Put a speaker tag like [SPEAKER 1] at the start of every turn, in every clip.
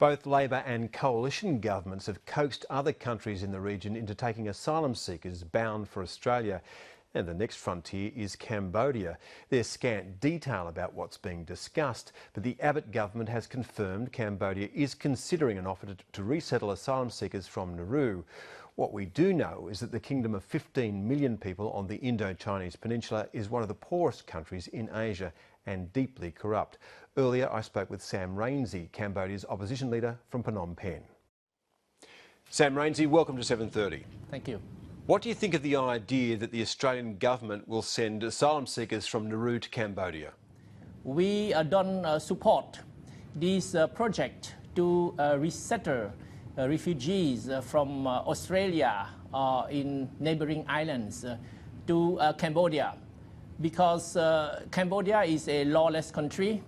[SPEAKER 1] Both Labor and coalition governments have coaxed other countries in the region into taking asylum seekers bound for Australia. And the next frontier is Cambodia. There's scant detail about what's being discussed, but the Abbott government has confirmed Cambodia is considering an offer to resettle asylum seekers from Nauru. What we do know is that the kingdom of 15 million people on the Indo-Chinese peninsula is one of the poorest countries in Asia and deeply corrupt. Earlier, I spoke with Sam Rainsy, Cambodia's opposition leader from Phnom Penh. Sam Rainsy, welcome to 7:30.
[SPEAKER 2] Thank you.
[SPEAKER 1] What do you think of the idea that the Australian government will send asylum seekers from Nauru to Cambodia?
[SPEAKER 2] We don't support this project to resettle refugees from Australia or in neighboring islands to Cambodia, because Cambodia is a lawless country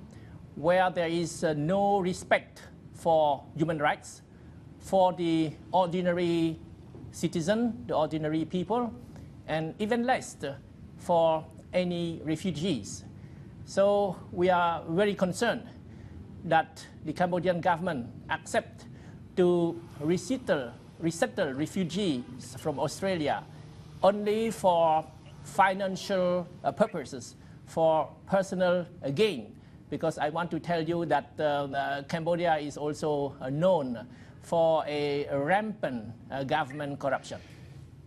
[SPEAKER 2] where there is no respect for human rights, for the ordinary citizen, the ordinary people, and even less for any refugees. So we are very concerned that the Cambodian government accept to resettle refugees from Australia only for financial purposes, for personal gain. Because I want to tell you that Cambodia is also known for a rampant government corruption.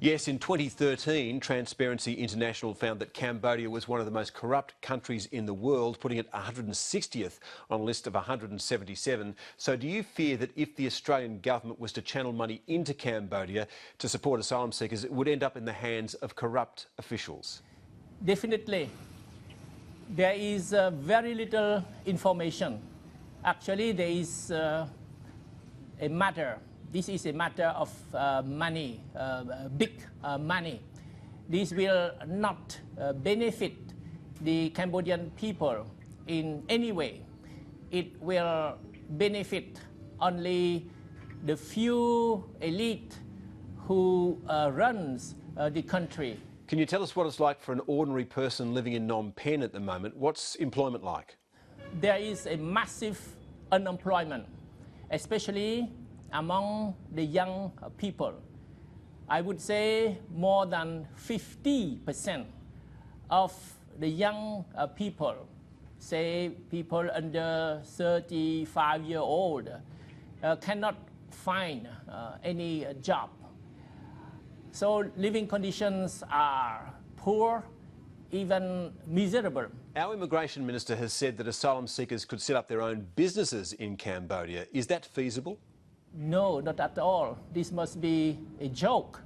[SPEAKER 1] Yes, in 2013, Transparency International found that Cambodia was one of the most corrupt countries in the world, putting it 160th on a list of 177. So do you fear that if the Australian government was to channel money into Cambodia to support asylum seekers, it would end up in the hands of corrupt officials?
[SPEAKER 2] Definitely. There is very little information. Actually, there is this is a matter of money, big money. This will not benefit the Cambodian people in any way. It will benefit only the few elite who runs the country.
[SPEAKER 1] Can you tell us what it's like for an ordinary person living in Phnom Penh at the moment? What's employment like?
[SPEAKER 2] There is a massive unemployment, especially among the young people. I would say more than 50% of the young people, say people under 35-year-old, cannot find any job. So living conditions are poor, even miserable.
[SPEAKER 1] Our immigration minister has said that asylum seekers could set up their own businesses in Cambodia. Is that feasible?
[SPEAKER 2] No, not at all. This must be a joke.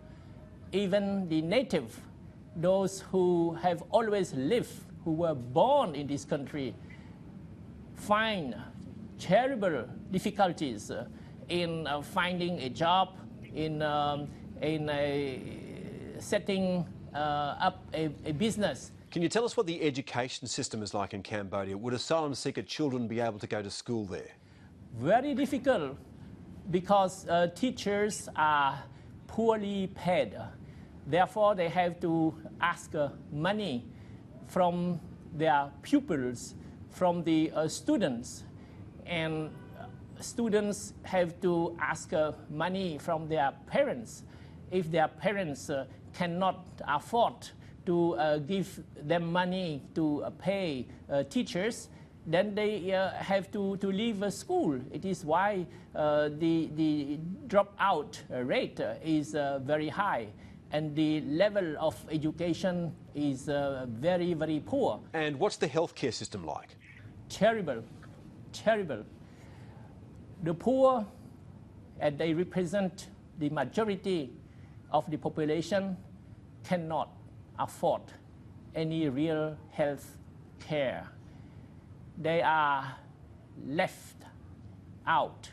[SPEAKER 2] Even the native, those who have always lived, who were born in this country, find terrible difficulties in finding a job, in setting up a business.
[SPEAKER 1] Can you tell us what the education system is like in Cambodia? Would asylum seeker children be able to go to school there?
[SPEAKER 2] Very difficult, because teachers are poorly paid. Therefore, they have to ask money from their pupils, from the students. And students have to ask money from their parents. If their parents cannot afford to give them money to pay teachers, then they have to leave school. It is why the dropout rate is very high, and the level of education is very, very poor.
[SPEAKER 1] And what's the healthcare system like?
[SPEAKER 2] Terrible, terrible. The poor, and they represent the majority of the population, cannot afford any real health care. They are left out.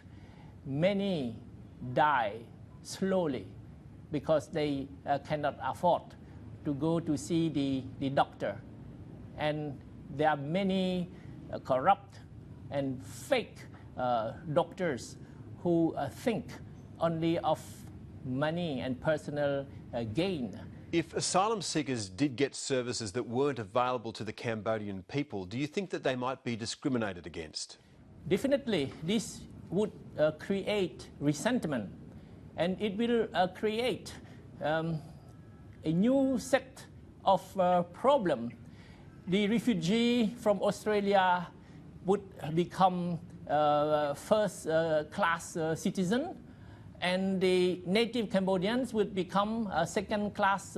[SPEAKER 2] Many die slowly because they cannot afford to go to see the doctor. And there are many corrupt and fake doctors who think only of money and personal gain.
[SPEAKER 1] If asylum seekers did get services that weren't available to the Cambodian people, do you think that they might be discriminated against?
[SPEAKER 2] Definitely, this would create resentment, and it will create a new set of problem. The refugee from Australia would become first-class citizen, and the native Cambodians would become a second-class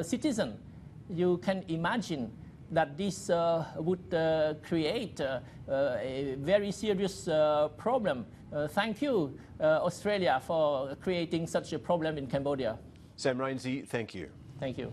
[SPEAKER 2] citizen. You can imagine that this would create a very serious problem. Thank you, Australia, for creating such a problem in Cambodia.
[SPEAKER 1] Sam Rainsy, thank you.
[SPEAKER 2] Thank you.